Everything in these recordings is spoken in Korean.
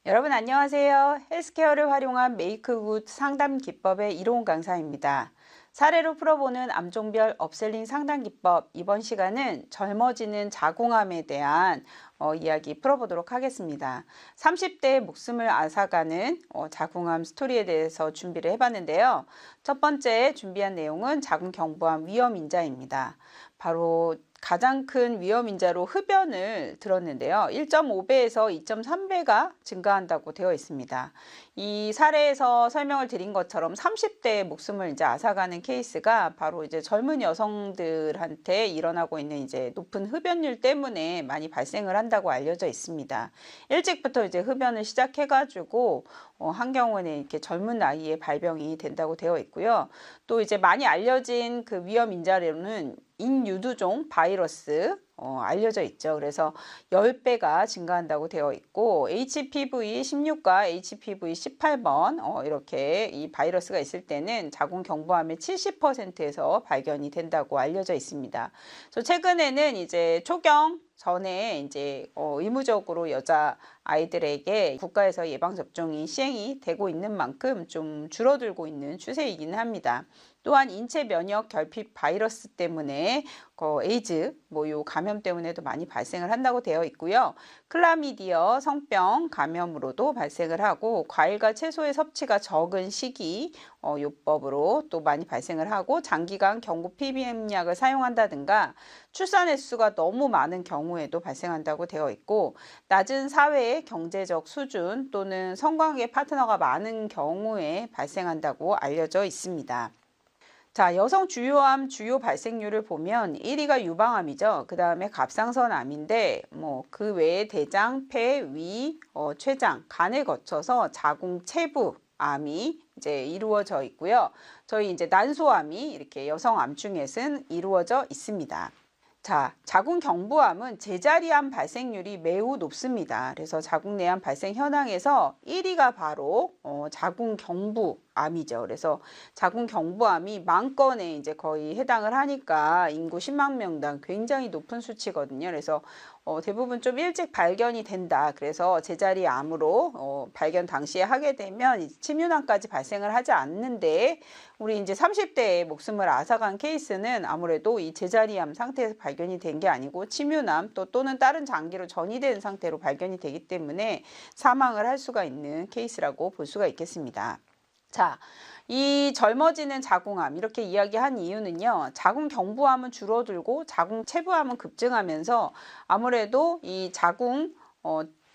여러분 안녕하세요. 헬스케어를 활용한 메이크굿 상담 기법의 이로운 강사입니다. 사례로 풀어보는 암종별 업셀링 상담 기법, 이번 시간은 젊어지는 자궁암에 대한 이야기 풀어보도록 하겠습니다. 30대의 목숨을 앗아가는 자궁암 스토리에 대해서 준비를 해봤는데요. 첫 번째 준비한 내용은 자궁경부암 위험인자입니다. 바로 가장 큰 위험인자로 흡연을 들었는데요. 1.5배에서 2.3배가 증가한다고 되어 있습니다. 이 사례에서 설명을 드린 것처럼 30대의 목숨을 이제 앗아가는 케이스가 바로 이제 젊은 여성들한테 일어나고 있는 이제 높은 흡연율 때문에 많이 발생을 한다고 알려져 있습니다. 일찍부터 이제 흡연을 시작해가지고 한 경우는 이렇게 젊은 나이에 발병이 된다고 되어 있고요. 또 이제 많이 알려진 그 위험인자로는 인유두종 바이러스 알려져 있죠. 그래서 10배가 증가한다고 되어 있고 HPV 16과 HPV 18번 이렇게 이 바이러스가 있을 때는 자궁경부암의 70%에서 발견이 된다고 알려져 있습니다. 그래서 최근에는 이제 초경 전에 이제 의무적으로 여자 아이들에게 국가에서 예방접종이 시행이 되고 있는 만큼 좀 줄어들고 있는 추세이기는 합니다. 또한 인체 면역 결핍 바이러스 때문에 에이즈 요 감염 때문에도 많이 발생을 한다고 되어 있고요. 클라미디어 성병 감염으로도 발생을 하고 과일과 채소의 섭취가 적은 시기 요법으로 또 많이 발생을 하고 장기간 경구 피임약을 사용한다든가 출산 횟수가 너무 많은 경우에도 발생한다고 되어 있고 낮은 사회의 경제적 수준 또는 성관계 파트너가 많은 경우에 발생한다고 알려져 있습니다. 자, 여성 주요암 주요 발생률을 보면 1위가 유방암이죠. 그 다음에 갑상선암인데 그 외에 대장, 폐, 위, 췌장, 간을 거쳐서 자궁 체부 암이 이제 이루어져 있고요. 저희 이제 난소암이 이렇게 여성암 중에는 이루어져 있습니다. 자, 자궁경부암은 제자리암 발생률이 매우 높습니다. 그래서 자궁내암 발생 현황에서 1위가 바로 자궁경부암이죠. 그래서 자궁경부암이 만 건에 이제 거의 해당을 하니까 인구 10만 명당 굉장히 높은 수치거든요. 그래서 대부분 좀 일찍 발견이 된다. 그래서 제자리 암으로 발견 당시에 하게 되면 침유난까지 발생을 하지 않는데 우리 이제 30대의 목숨을 앗아간 케이스는 아무래도 이 제자리암 상태에서 발견이 된 게 아니고 침유난 또는 다른 장기로 전이된 상태로 발견이 되기 때문에 사망을 할 수가 있는 케이스라고 볼 수가 있겠습니다. 자, 이 젊어지는 자궁암 이렇게 이야기한 이유는요. 자궁경부암은 줄어들고 자궁체부암은 급증하면서 아무래도 이 자궁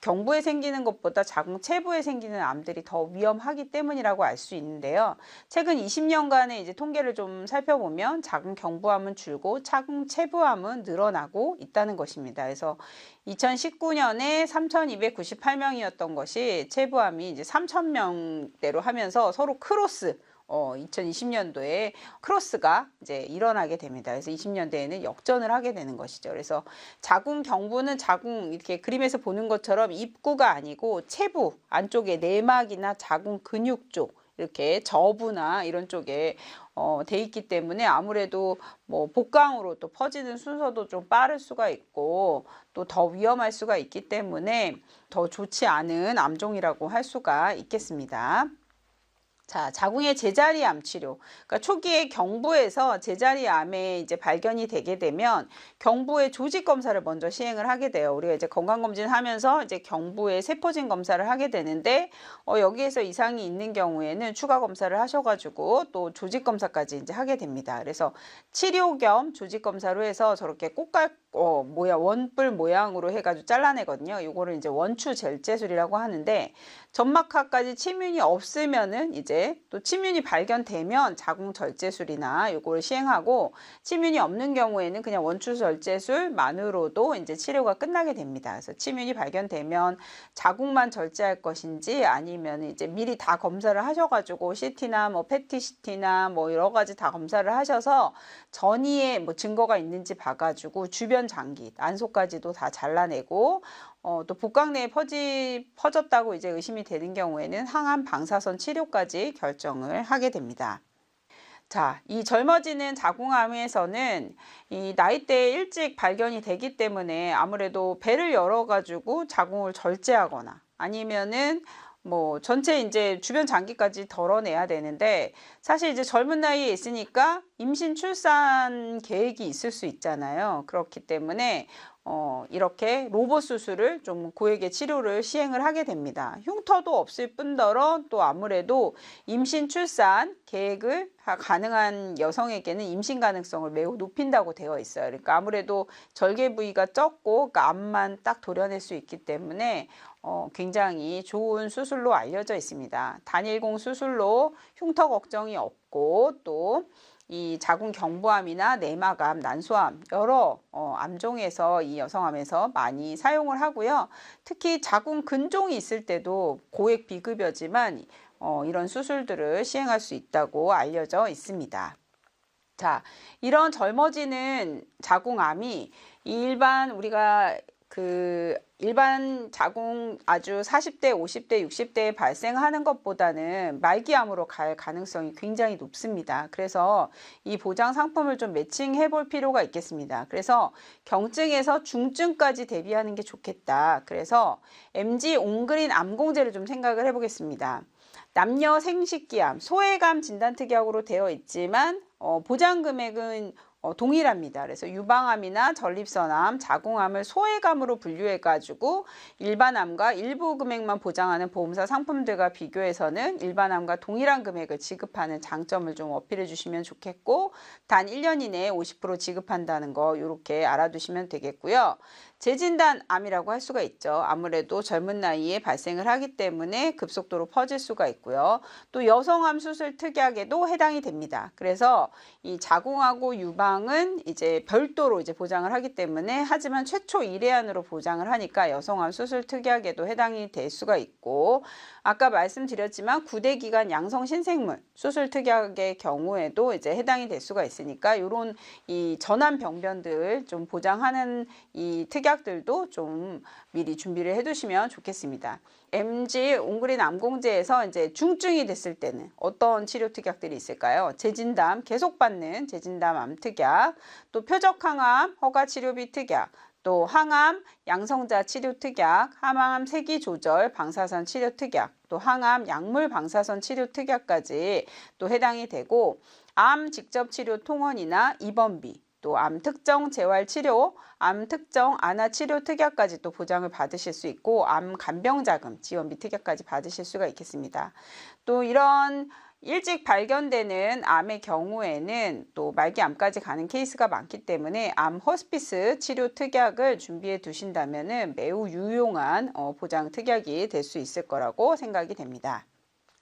경부에 생기는 것보다 자궁체부에 생기는 암들이 더 위험하기 때문이라고 알 수 있는데요. 최근 20년간의 이제 통계를 좀 살펴보면 자궁경부암은 줄고 자궁체부암은 늘어나고 있다는 것입니다. 그래서 2019년에 3,298명이었던 것이 체부암이 이제 3,000명대로 하면서 서로 크로스 2020년도에 크로스가 이제 일어나게 됩니다. 그래서 20년대에는 역전을 하게 되는 것이죠. 그래서 자궁경부는 자궁 이렇게 그림에서 보는 것처럼 입구가 아니고 체부 안쪽에 내막이나 자궁 근육 쪽 이렇게 저부나 이런 쪽에 돼 있기 때문에 아무래도 복강으로 또 퍼지는 순서도 좀 빠를 수가 있고 또 더 위험할 수가 있기 때문에 더 좋지 않은 암종이라고 할 수가 있겠습니다. 자, 자궁의 제자리암 치료. 그러니까 초기에 경부에서 제자리암에 이제 발견이 되게 되면 경부의 조직 검사를 먼저 시행을 하게 돼요. 우리가 이제 건강검진 하면서 이제 경부의 세포진 검사를 하게 되는데 여기에서 이상이 있는 경우에는 추가 검사를 하셔가지고 또 조직 검사까지 이제 하게 됩니다. 그래서 치료 겸 조직 검사로 해서 저렇게 꽃갈 원뿔 모양으로 해가지고 잘라내거든요. 이거를 이제 원추 젤제술이라고 하는데 점막하까지 침윤이 없으면은 이제 또 침윤이 발견되면 자궁 절제술이나 이걸 시행하고 침윤이 없는 경우에는 그냥 원추 절제술만으로도 이제 치료가 끝나게 됩니다. 그래서 침윤이 발견되면 자궁만 절제할 것인지 아니면 이제 미리 다 검사를 하셔가지고 CT나 패티 CT나 여러 가지 다 검사를 하셔서 전이에 증거가 있는지 봐가지고 주변 주변 장기, 난소까지도 다 잘라내고 또 복강 내에 퍼졌다고 이제 의심이 되는 경우에는 항암 방사선 치료까지 결정을 하게 됩니다. 자, 이 젊어지는 자궁암에서는 이 나이대에 일찍 발견이 되기 때문에 아무래도 배를 열어가지고 자궁을 절제하거나 아니면은 뭐 전체 이제 주변 장기까지 덜어내야 되는데 사실 이제 젊은 나이에 있으니까 임신 출산 계획이 있을 수 있잖아요. 그렇기 때문에 이렇게 로봇 수술을 좀 고액의 치료를 시행을 하게 됩니다. 흉터도 없을 뿐더러 또 아무래도 임신 출산 계획을 가능한 여성에게는 임신 가능성을 매우 높인다고 되어 있어요. 그러니까 아무래도 절개 부위가 적고 그러니까 암만 딱 도려낼 수 있기 때문에 굉장히 좋은 수술로 알려져 있습니다. 단일공 수술로 흉터 걱정이 없고 또 이 자궁 경부암이나 내막암, 난소암 여러 암종에서 이 여성암에서 많이 사용을 하고요. 특히 자궁 근종이 있을 때도 고액 비급여지만 이런 수술들을 시행할 수 있다고 알려져 있습니다. 자, 이런 젊어지는 자궁암이 일반 우리가 일반 자궁 아주 40대, 50대, 60대에 발생하는 것보다는 말기암으로 갈 가능성이 굉장히 높습니다. 그래서 이 보장 상품을 좀 매칭해 볼 필요가 있겠습니다. 그래서 경증에서 중증까지 대비하는 게 좋겠다. 그래서 MG 온그린 암공제를 좀 생각을 해보겠습니다. 남녀 생식기암, 소외감 진단특약으로 되어 있지만 보장 금액은 동일합니다. 그래서 유방암이나 전립선암, 자궁암을 소외감으로 분류해가지고 일반암과 일부 금액만 보장하는 보험사 상품들과 비교해서는 일반암과 동일한 금액을 지급하는 장점을 좀 어필해 주시면 좋겠고 단 1년 이내에 50% 지급한다는 거 이렇게 알아두시면 되겠고요. 재진단암이라고 할 수가 있죠. 아무래도 젊은 나이에 발생을 하기 때문에 급속도로 퍼질 수가 있고요. 또 여성암 수술 특약에도 해당이 됩니다. 그래서 이 자궁하고 유방은 이제 별도로 이제 보장을 하기 때문에 하지만 최초 1회안으로 보장을 하니까 여성암 수술 특약에도 해당이 될 수가 있고 아까 말씀드렸지만 9대 기간 양성 신생물 수술 특약의 경우에도 이제 해당이 될 수가 있으니까 이런 이 전암 병변들 좀 보장하는 이 특약들도 좀 미리 준비를 해두시면 좋겠습니다. MG 온그린 암공제에서 이제 중증이 됐을 때는 어떤 치료 특약들이 있을까요? 재진담 계속 받는 재진담 암 특약, 또 표적항암 허가 치료비 특약, 또 항암 양성자 치료 특약, 항암 세기 조절 방사선 치료 특약, 또 항암 약물 방사선 치료 특약까지 또 해당이 되고 암 직접 치료 통원이나 입원비, 또 암 특정 재활 치료, 암 특정 안화 치료 특약까지 또 보장을 받으실 수 있고 암 간병 자금 지원비 특약까지 받으실 수가 있겠습니다. 또 이런 일찍 발견되는 암의 경우에는 또 말기암까지 가는 케이스가 많기 때문에 암 호스피스 치료 특약을 준비해 두신다면 매우 유용한 보장 특약이 될 수 있을 거라고 생각이 됩니다.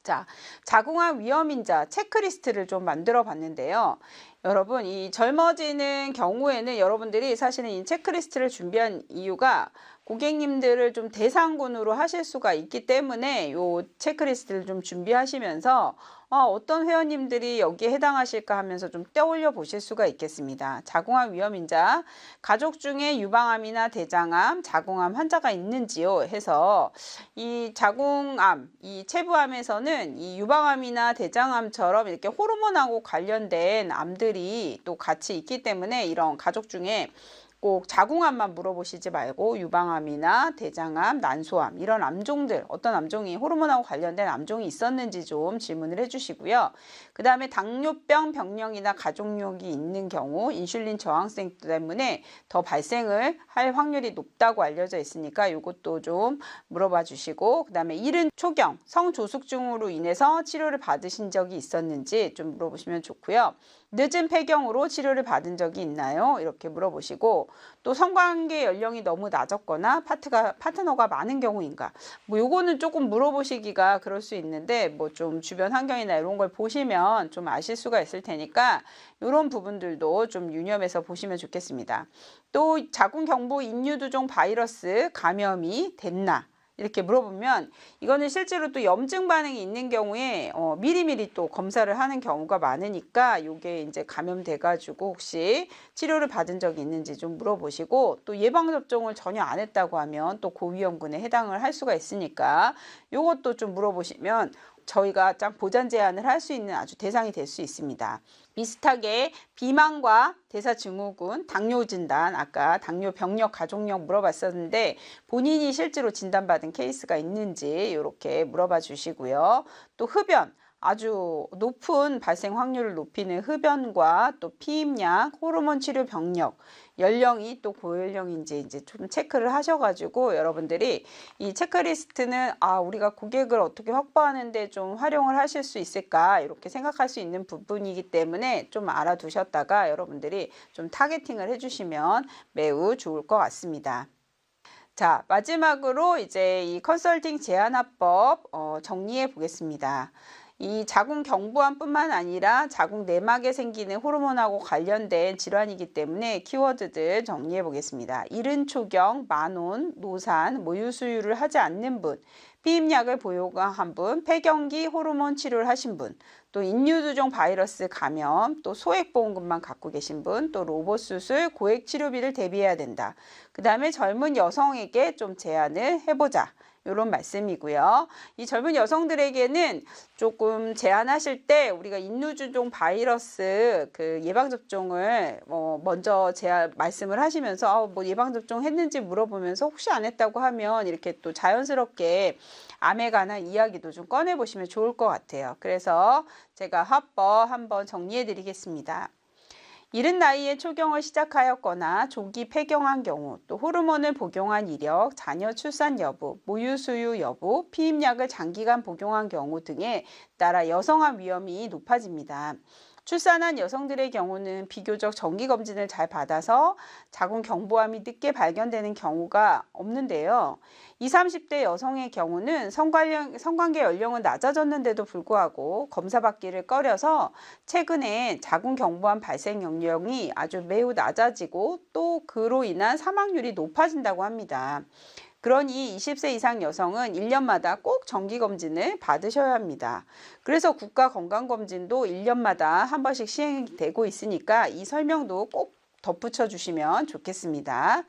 자, 자궁암 위험인자 체크리스트를 좀 만들어 봤는데요. 여러분, 이 젊어지는 경우에는 여러분들이 사실은 이 체크리스트를 준비한 이유가 고객님들을 좀 대상군으로 하실 수가 있기 때문에 이 체크리스트를 좀 준비하시면서 어떤 회원님들이 여기에 해당하실까 하면서 좀 떠올려 보실 수가 있겠습니다. 자궁암 위험인자, 가족 중에 유방암이나 대장암, 자궁암 환자가 있는지요 해서 이 자궁암, 이 체부암에서는 이 유방암이나 대장암처럼 이렇게 호르몬하고 관련된 암들이 또 같이 있기 때문에 이런 가족 중에 꼭 자궁암만 물어보시지 말고 유방암이나 대장암, 난소암 이런 암종들 어떤 암종이 호르몬하고 관련된 암종이 있었는지 좀 질문을 해주시고요. 그 다음에 당뇨병 병령이나 가족력이 있는 경우 인슐린 저항성 때문에 더 발생을 할 확률이 높다고 알려져 있으니까 이것도 좀 물어봐 주시고 그 다음에 이른 초경 성조숙증으로 인해서 치료를 받으신 적이 있었는지 좀 물어보시면 좋고요. 늦은 폐경으로 치료를 받은 적이 있나요? 이렇게 물어보시고 또 성관계 연령이 너무 낮았거나 파트너가 많은 경우인가 뭐 요거는 조금 물어보시기가 그럴 수 있는데 뭐 좀 주변 환경이나 이런 걸 보시면 좀 아실 수가 있을 테니까 이런 부분들도 좀 유념해서 보시면 좋겠습니다. 또 자궁경부 인유두종 바이러스 감염이 됐나 이렇게 물어보면 이거는 실제로 또 염증 반응이 있는 경우에 미리미리 또 검사를 하는 경우가 많으니까 요게 이제 감염돼 가지고 혹시 치료를 받은 적이 있는지 좀 물어보시고, 또 예방접종을 전혀 안 했다고 하면 또 고위험군에 해당을 할 수가 있으니까 요것도 좀 물어보시면 저희가 짝 보장 제한을 할 수 있는 아주 대상이 될 수 있습니다. 비슷하게 비만과 대사증후군, 당뇨 진단, 아까 당뇨 병력, 가족력 물어봤었는데 본인이 실제로 진단받은 케이스가 있는지 이렇게 물어봐 주시고요. 또 흡연, 아주 높은 발생 확률을 높이는 흡연과 또 피임약, 호르몬 치료 병력, 연령이 또 고연령인지 이제 좀 체크를 하셔가지고 여러분들이 이 체크리스트는 우리가 고객을 어떻게 확보하는데 좀 활용을 하실 수 있을까 이렇게 생각할 수 있는 부분이기 때문에 좀 알아두셨다가 여러분들이 좀 타겟팅을 해주시면 매우 좋을 것 같습니다. 자, 마지막으로 이제 이 컨설팅 제한화법 정리해 보겠습니다. 이 자궁 경부암뿐만 아니라 자궁 내막에 생기는 호르몬하고 관련된 질환이기 때문에 키워드들 정리해 보겠습니다. 이른 초경, 만혼, 노산, 모유 수유를 하지 않는 분, 피임약을 보유한 분, 폐경기 호르몬 치료를 하신 분, 또 인유두종 바이러스 감염, 또 소액보험금만 갖고 계신 분, 또 로봇 수술, 고액 치료비를 대비해야 된다. 그 다음에 젊은 여성에게 좀 제한을 해보자. 이런 말씀이고요. 이 젊은 여성들에게는 조금 제한하실 때 우리가 인유두종 바이러스 그 예방접종을 먼저 말씀을 하시면서 뭐 예방접종 했는지 물어보면서 혹시 안 했다고 하면 이렇게 또 자연스럽게 암에 관한 이야기도 좀 꺼내 보시면 좋을 것 같아요. 그래서 제가 화법 한번 정리해 드리겠습니다. 이른 나이에 초경을 시작하였거나 조기 폐경한 경우, 또 호르몬을 복용한 이력, 자녀 출산 여부, 모유 수유 여부, 피임약을 장기간 복용한 경우 등에 따라 여성암 위험이 높아집니다. 출산한 여성들의 경우는 비교적 정기검진을 잘 받아서 자궁 경부암이 늦게 발견되는 경우가 없는데요. 20, 30대 여성의 경우는 성관계 연령은 낮아졌는데도 불구하고 검사받기를 꺼려서 최근에 자궁 경부암 발생 연령이 아주 매우 낮아지고 또 그로 인한 사망률이 높아진다고 합니다. 그러니 20세 이상 여성은 1년마다 꼭 정기검진을 받으셔야 합니다. 그래서 국가건강검진도 1년마다 한 번씩 시행되고 있으니까 이 설명도 꼭 덧붙여 주시면 좋겠습니다.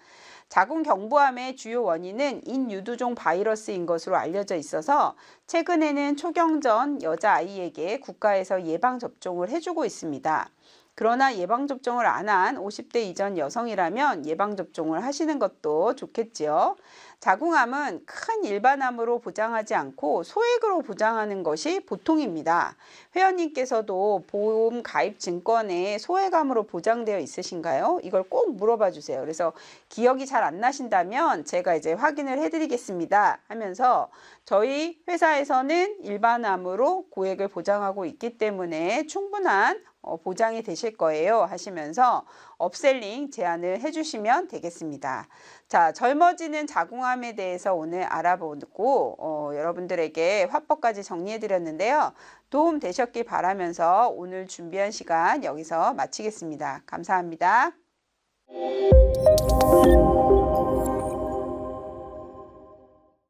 자궁 경부암의 주요 원인은 인유두종 바이러스인 것으로 알려져 있어서 최근에는 초경 전 여자아이에게 국가에서 예방접종을 해주고 있습니다. 그러나 예방접종을 안 한 50대 이전 여성이라면 예방접종을 하시는 것도 좋겠지요. 자궁암은 큰 일반암으로 보장하지 않고 소액으로 보장하는 것이 보통입니다. 회원님께서도 보험 가입 증권에 소액암으로 보장되어 있으신가요? 이걸 꼭 물어봐 주세요. 그래서 기억이 잘 안 나신다면 제가 이제 확인을 해드리겠습니다 하면서 저희 회사에서는 일반암으로 고액을 보장하고 있기 때문에 충분한 보장이 되실 거예요 하시면서 업셀링 제안을 해주시면 되겠습니다. 자, 젊어지는 자궁암에 대해서 오늘 알아보고 여러분들에게 화법까지 정리해 드렸는데요. 도움 되셨길 바라면서 오늘 준비한 시간 여기서 마치겠습니다. 감사합니다.